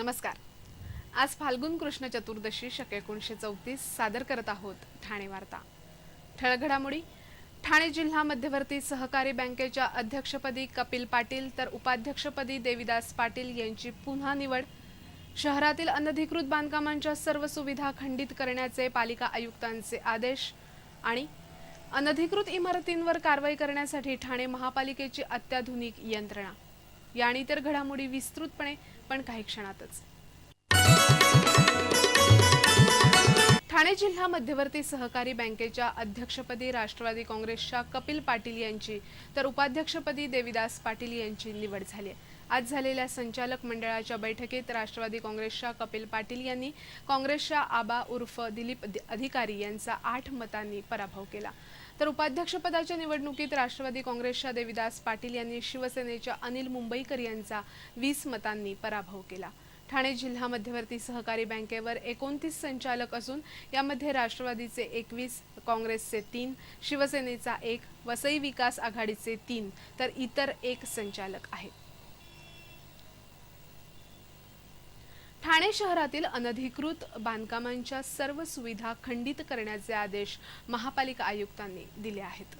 नमस्कार। आज फाल्गुन कृष्ण चतुर्दशी शक 1934 सादर करत आहोत ठाणे वार्ता। ठळक घडामोडी। ठाणे जिल्हा मध्यवर्ती सहकारी बँकेच्या अध्यक्षपदी कपिल पाटील तर उपाध्यक्षपदी देविदास पाटील यांची पुन्हा निवड। शहरातील अनधिकृत बांधकामांच्या सर्व सुविधा खंडित करण्याचे पालिका आयुक्तांचे आदेश आणि अनधिकृत इमारतींवर कारवाई करण्यासाठी ठाणे महापालिकेची अत्याधुनिक यंत्रणा। या आणि इतर घडामोडी विस्तृतपणे पण काही क्षणातच। ठाणे जिल्हा मध्यवर्ती सहकारी बँकेच्या अध्यक्षपदी राष्ट्रवादी काँग्रेसच्या कपिल पाटील यांची तर उपाध्यक्षपदी देविदास पाटील यांची निवड झाली आहे। आज झालेल्या संचालक मंडळाच्या बैठकीत राष्ट्रवादी काँग्रेसच्या कपिल पाटील यांनी काँग्रेसच्या आबा उर्फ दिलीप अधिकारी यांचा 8 मतांनी पराभव केला, तर उपाध्यक्षपदाच्या निवडणुकीत राष्ट्रवादी काँग्रेसच्या देविदास पाटील यांनी शिवसेनेच्या अनिल मुंबईकर यांचा 20 मतांनी पराभव केला। ठाणे जिल्हा मध्यवर्ती सहकारी बँकेवर 29 संचालक असून यामध्ये राष्ट्रवादीचे 21, काँग्रेसचे 3, शिवसेनेचा 1, वसई विकास आघाडीचे 3 तर इतर 1 संचालक आहेत। ठाणे शहरातील अनधिकृत बांधकामांच्या सर्व सुविधा खंडित करण्याचे आदेश महापालिका आयुक्तांनी दिले आहेत।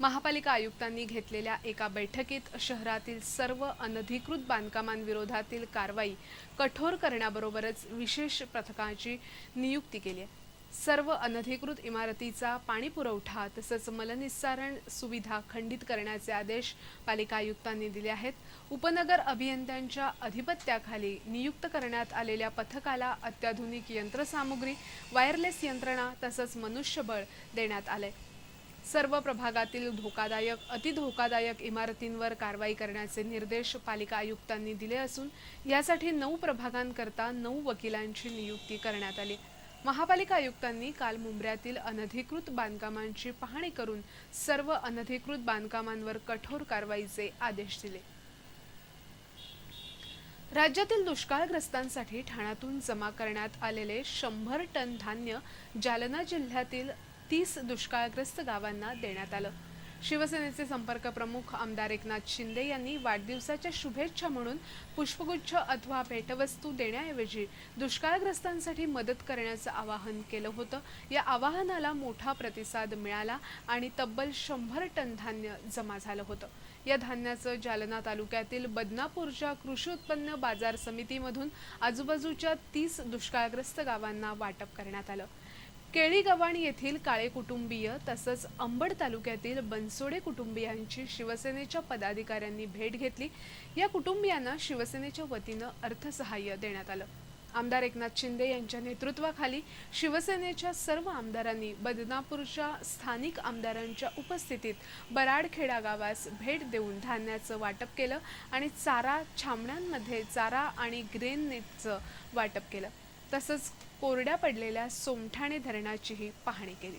महापालिका आयुक्तांनी घेतलेल्या एका बैठकीत शहरातील सर्व अनधिकृत बांधकामांविरोधातील कारवाई कठोर करण्याबरोबरच विशेष पथकाची नियुक्ती केली आहे। सर्व अनधिकृत इमारतीचा पाणी पुरवठा तसंच मलनिस्सारण सुविधा खंडित करण्याचे आदेश पालिका आयुक्तांनी दिले आहेत। उपनगर अभियंत्यांच्या अधिपत्याखाली नियुक्त करण्यात आलेल्या पथकाला अत्याधुनिक यंत्रसामुग्री, वायरलेस यंत्रणा तसंच मनुष्यबळ देण्यात आले। सर्व प्रभागातील धोकादायक, अतिधोकादायक इमारतींवर कारवाई करण्याचे निर्देश पालिका आयुक्तांनी दिले असून यासाठी 9 प्रभागांकरता 9 वकिलांची नियुक्ती करण्यात आली। महापालिका आयुक्तांनी काल मुंब्र्यातील अनधिकृत बांधकामांची पाहणी करून सर्व अनधिकृत बांधकामांवर कठोर कारवाईचे आदेश दिले। राज्यातील दुष्काळग्रस्तांसाठी ठाण्यातून जमा करण्यात आलेले 100 टन धान्य जालना जिल्ह्यातील 30 दुष्काळग्रस्त गावांना देण्यात आलं। शिवसेनेचे संपर्क प्रमुख आमदार एकनाथ शिंदे यांनी वाढदिवसाच्या शुभेच्छा म्हणून पुष्पगुच्छ अथवा भेटवस्तू देण्याऐवजी दुष्काळग्रस्तांसाठी मदत करण्याचं आवाहन केलं होतं। या आवाहनाला मोठा प्रतिसाद मिळाला आणि तब्बल 100 टन धान्य जमा झालं होतं। या धान्याचं जालना तालुक्यातील बदनापूरच्या कृषी उत्पन्न बाजार समितीमधून आजूबाजूच्या 30 दुष्काळग्रस्त गावांना वाटप करण्यात आलं। केळीगव्हाण येथील काळे कुटुंबीय तसंच अंबड तालुक्यातील बनसोडे कुटुंबियांची शिवसेनेच्या पदाधिकाऱ्यांनी भेट घेतली। या कुटुंबियांना शिवसेनेच्या वतीनं अर्थसहाय्य देण्यात आलं। आमदार एकनाथ शिंदे यांच्या नेतृत्वाखाली शिवसेनेच्या सर्व आमदारांनी बदनापूरच्या स्थानिक आमदारांच्या उपस्थितीत बराडखेडा गावास भेट देऊन धान्याचं वाटप केलं आणि चारा छावण्यांमध्ये चारा आणि ग्रेन नेटचं वाटप केलं। तसंच कोरड्या पडलेल्या सोमठाणे धरणाचीही पाहणी केली।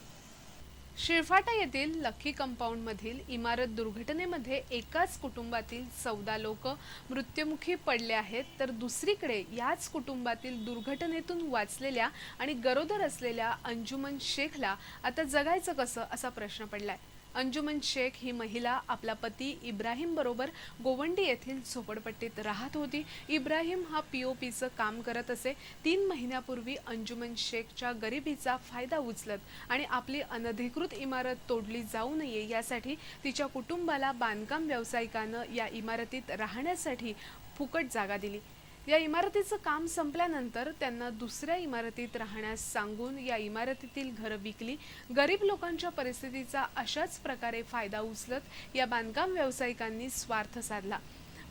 शिळफाटा येथील लक्की कंपाऊंड मधील इमारत दुर्घटनेमध्ये एकाच कुटुंबातील 14 लोक मृत्युमुखी पडले आहेत, तर दुसरीकडे याच कुटुंबातील दुर्घटनेतून वाचलेल्या आणि गरोदर असलेल्या अंजुमन शेखला आता जगायचं कसं असा प्रश्न पडलाय। अंजुमन शेख ही महिला आपला पती इब्राहिम बरोबर गोवंडी येथील झोपडपट्टीत राहत होती। इब्राहिम हा पीओपीचं काम करत असे। 3 महिन्यापूर्वी अंजुमन शेखच्या गरिबीचा फायदा उचलत आणि आपली अनधिकृत इमारत तोडली जाऊ नये यासाठी तिच्या कुटुंबाला बांधकाम व्यावसायिकानं या इमारतीत राहण्यासाठी फुकट जागा दिली। या इमारतीचं काम संपल्यानंतर त्यांना दुसऱ्या इमारतीत राहण्यास सांगून या इमारतीतील घरं विकली। गरीब लोकांच्या परिस्थितीचा अशाच प्रकारे फायदा उचलत या बांधकाम व्यावसायिकांनी स्वार्थ साधला।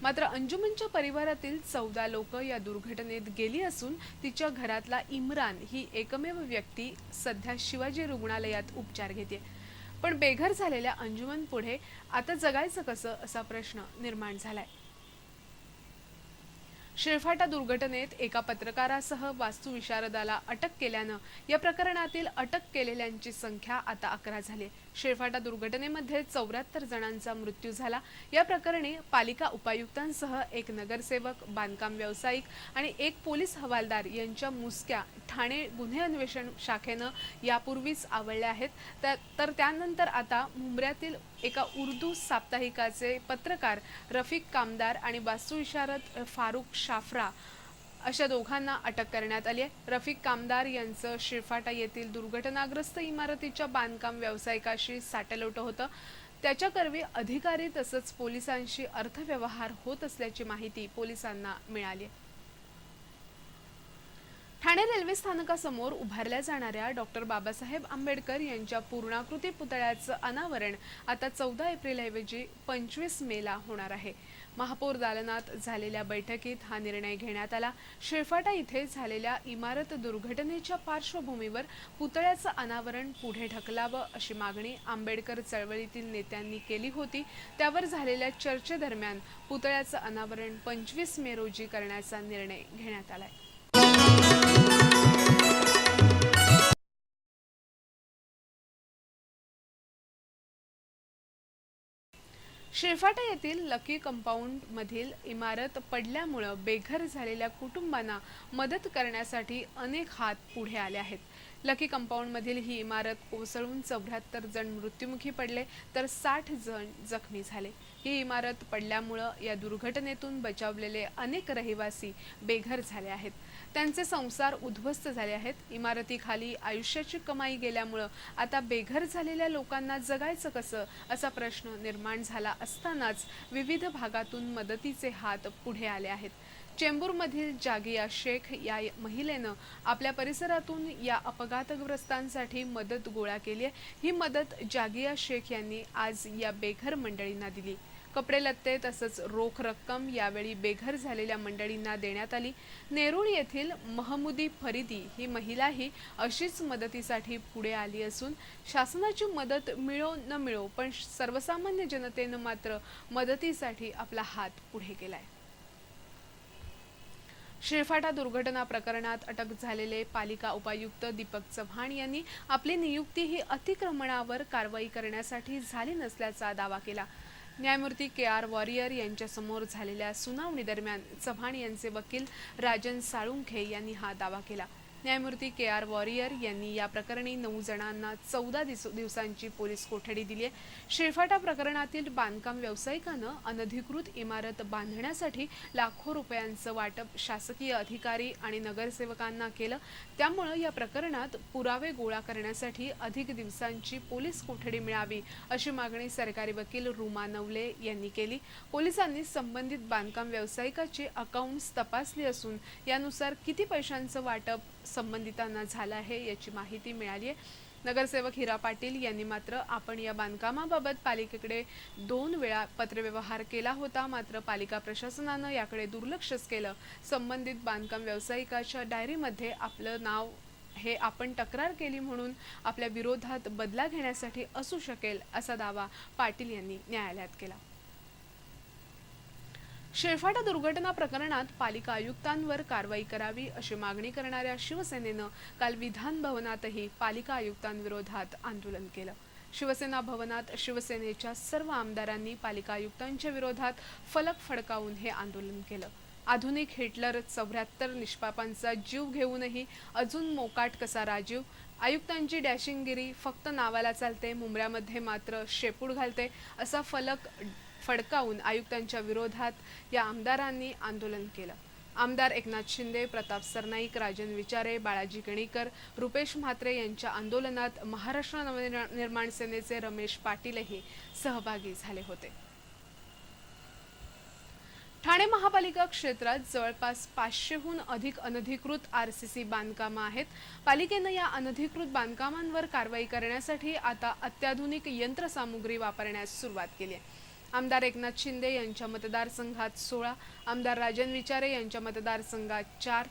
मात्र अंजुमनच्या परिवारातील 14 लोक या दुर्घटनेत गेली असून तिच्या घरातला इम्रान ही एकमेव व्यक्ती सध्या शिवाजी रुग्णालयात उपचार घेते। पण बेघर झालेल्या अंजुमन पुढे आता जगायचं कसं असा प्रश्न निर्माण झालाय। शिळफाटा दुर्घटनेत एका पत्रकारासह वास्तुविशारदाला अटक केल्यानं या प्रकरणातील अटक केलेल्यांची संख्या आता 11 झाली। शिळफाटा दुर्घटनेमध्ये 74 जणांचा मृत्यू झाला। या प्रकरणी पालिका उपायुक्तांसह 1 नगरसेवक, बांधकाम व्यावसायिक आणि 1 पोलीस हवालदार यांच्या मुसक्या ठाणे गुन्हे अन्वेषण शाखेनं यापूर्वीच आवळल्या आहेत। तर त्यानंतर आता मुंब्र्यातील एका उर्दू साप्ताहिकाचे पत्रकार रफिक कामदार आणि वास्तुविशारद फारुख शाफरा अशा दोघांना अटक करण्यात आली आहे। रफिक कामदार यांचं शिरफाटा येथील दुर्घटनाग्रस्त इमारतीच्या बांधकाम व्यावसायिकाशी साटेलोट होतं। त्याच्याकरवी अधिकारी तसंच पोलिसांशी अर्थव्यवहार होत असल्याची माहिती पोलिसांना मिळाली आहे। ठाणे रेल्वे स्थानकासमोर उभारल्या जाणाऱ्या डॉक्टर बाबासाहेब आंबेडकर यांच्या पूर्णाकृती पुतळ्याचं अनावरण आता 14 एप्रिलऐवजी 25 मेला होणार आहे। महापौर दालनात झालेल्या बैठकीत हा निर्णय घेण्यात आला। शिरफाटा इथे झालेल्या इमारत दुर्घटनेच्या पार्श्वभूमीवर पुतळ्याचं अनावरण पुढे ढकलावं अशी मागणी आंबेडकर चळवळीतील नेत्यांनी केली होती। त्यावर झालेल्या चर्चेदरम्यान पुतळ्याचं अनावरण 25 मे रोजी करण्याचा निर्णय घेण्यात आलाय। शिरफाटा येथील लकी कंपाऊंड मधील इमारत पडल्यामुळे बेघर झालेल्या कुटुंबांना मदत करण्यासाठी अनेक हात पुढे आले आहेत। लकी कंपाऊंड मधील ही इमारत कोसळून 74 जण मृत्युमुखी पडले तर 60 जण जखमी झाले। ही इमारत पडल्यामुळे या दुर्घटनेतून बचावलेले अनेक रहिवासी बेघर झाले आहेत। त्यांचे संसार उद्ध्वस्त झाले आहेत। इमारतीखाली आयुष्याची कमाई गेल्यामुळे आता बेघर झालेल्या लोकांना जगायचं कसं असा प्रश्न निर्माण झाला असतानाच विविध भागातून मदतीचे हात पुढे आले आहेत। चेंबूरमधील जागिया शेख या महिलेनं आपल्या परिसरातून या अपघातग्रस्तांसाठी मदत गोळा केली आहे। ही मदत जागिया शेख यांनी आज या बेघर मंडळींना दिली। कपडे लत्ते तसंच रोख रक्कम यावेळी बेघर झालेल्या मंडळींना देण्यात आली। नेरूळ येथील महमुदी फरीदी ही महिलाही अशीच मदतीसाठी पुढे आली असून शासनाची मदत मिळो न मिळो पण सर्वसामान्य जनतेनं मात्र मदतीसाठी आपला हात पुढे केलाय। शिरफाटा दुर्घटना प्रकरणात अटक झालेले पालिका उपायुक्त दीपक चव्हाण यांनी आपली नियुक्ती ही अतिक्रमणावर कारवाई करण्यासाठी झाली नसल्याचा दावा केला। न्यायमूर्ती के.आर. वॉरियर यांच्यासमोर झालेल्या सुनावणी दरम्यान चव्हाण यांचे वकील राजन साळुंखे यांनी हा दावा केला। न्यायमूर्ती के.आर. वॉरियर यांनी या प्रकरणी 9 जणांना 14 दिवसांची पोलीस कोठडी दिली आहे। शिरफाटा प्रकरणातील बांधकाम व्यावसायिकानं अनधिकृत इमारत बांधण्यासाठी लाखो रुपयांचं वाटप शासकीय अधिकारी आणि नगरसेवकांना केलं। त्यामुळे या प्रकरणात पुरावे गोळा करण्यासाठी अधिक दिवसांची पोलीस कोठडी मिळावी अशी मागणी सरकारी वकील रुमा नवले यांनी केली। पोलिसांनी संबंधित बांधकाम व्यावसायिकाची अकाउंट्स तपासली असून यानुसार किती पैशांचं वाटप संबंधितांना झालं आहे याची माहिती मिळाली आहे। नगरसेवक हिरा पाटील यांनी मात्र आपण या बांधकामाबाबत पालिकेकडे 2 वेळा पत्रव्यवहार केला होता, मात्र पालिका प्रशासनानं याकडे दुर्लक्षच केलं। संबंधित बांधकाम व्यावसायिकाच्या डायरीमध्ये आपलं नाव हे आपण तक्रार केली म्हणून आपल्या विरोधात बदला घेण्यासाठी असू शकेल असा दावा पाटील यांनी न्यायालयात केला। शिरफाटा दुर्घटना प्रकरणात पालिका आयुक्तांवर कारवाई करावी अशी मागणी करणाऱ्या शिवसेनेनं काल विधान भवनातही पालिका आयुक्तांविरोधात आंदोलन केलं। शिवसेना भवनात शिवसेनेच्या सर्व आमदारांनी पालिका आयुक्तांच्या विरोधात फलक फडकावून हे आंदोलन केलं। आधुनिक हिटलर 74 निष्पापांचा जीव घेऊनही अजून मोकाट कसा राजीव, आयुक्तांची डॅशिंगगिरी फक्त नावाला चालते, मुंबऱ्यामध्ये मात्र शेपूट घालते असा फलक फडकावून आयुक्तांच्या विरोधात या आमदारांनी आंदोलन केलं। आमदार एकनाथ शिंदे, प्रताप सरनाईक, राजन विचारे, बाळाजी गणीकर, रुपेश म्हात्रे यांच्या आंदोलनात महाराष्ट्र नवनिर्माण सेनेचे रमेश पाटीलही सहभागी झाले होते। ठाणे महापालिका क्षेत्रात जवळपास 500हून अधिक अनधिकृत आरसीसी बांधकामं आहेत। पालिकेनं या अनधिकृत बांधकामांवर कारवाई करण्यासाठी आता अत्याधुनिक यंत्रसामुग्री वापरण्यास सुरुवात केली आहे। आमदार एकनाथ शिंदे यांच्या मतदारसंघात 16, आमदार राजन विचारे यांच्या मतदारसंघात 4,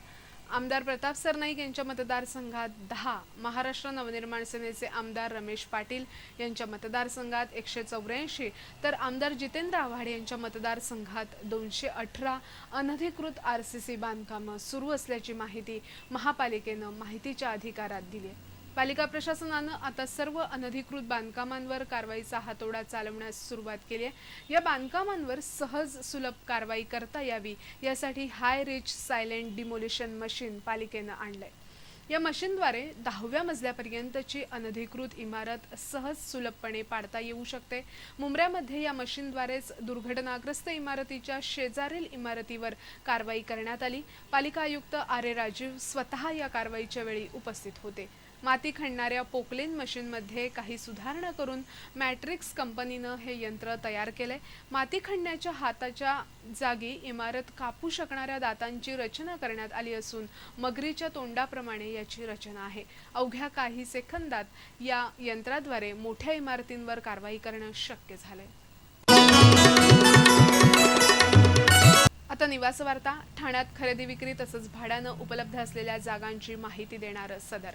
आमदार प्रताप सरनाईक यांच्या मतदारसंघात 10, महाराष्ट्र नवनिर्माण सेनेचे आमदार रमेश पाटील यांच्या मतदारसंघात 184 तर आमदार जितेंद्र आव्हाड यांच्या मतदारसंघात 218 अनधिकृत आरसीसी बांधकामं सुरू असल्याची माहिती महापालिकेनं माहितीच्या अधिकारात दिली आहे। पालिका प्रशासनानं आता सर्व अनधिकृत बांधकामांवर कारवाईचा हातोडा चालवण्यास सुरुवात केली आहे। या बांधकामांवर सहज सुलभ कारवाई करता यावी यासाठी हाय रिच सायलेंट डिमोलिशन मशीन पालिकेनं आणलंय। या मशीनद्वारे 10व्या मजल्यापर्यंतची अनधिकृत इमारत सहज सुलभपणे पाडता येऊ शकते। मुंब्र्यामध्ये या मशीनद्वारेच दुर्घटनाग्रस्त इमारतीच्या शेजारील इमारतीवर कारवाई करण्यात आली। पालिका आयुक्त आर.ए. राजीव स्वतः या कारवाईच्या वेळी उपस्थित होते। माती खणणाऱ्या पोकलेन मशीनमध्ये काही सुधारणा करून मॅट्रिक्स कंपनीनं हे यंत्र तयार केलंय। माती खणण्याच्या हाताच्या जागी इमारत कापू शकणाऱ्या दातांची रचना करण्यात आली असून मगरीच्या तोंडाप्रमाणे याची रचना आहे। अवघ्या काही सेकंदात या यंत्राद्वारे मोठ्या इमारतींवर कारवाई करणं शक्य झालंय। आता निवास वार्ता। ठाण्यात खरेदी विक्री तसंच भाड्यानं उपलब्ध असलेल्या जागांची माहिती देणारं सदर।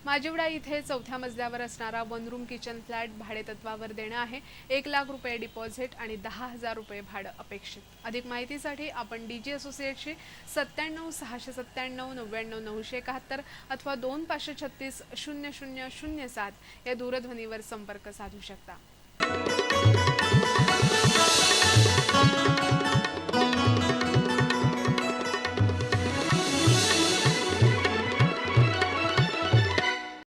माजिवडा इथे 4थ्या मजल्यावर असणारा 1 रूम किचन फ्लॅट भाडेतत्वावर देणं आहे। 1 लाख रुपये डिपॉझिट आणि 10,000 रुपये भाडं अपेक्षित। अधिक माहितीसाठी आपण डीजी असोसिएटशी 97 697 99 971 अथवा 2536 0007 या दूरध्वनीवर संपर्क साधू शकता।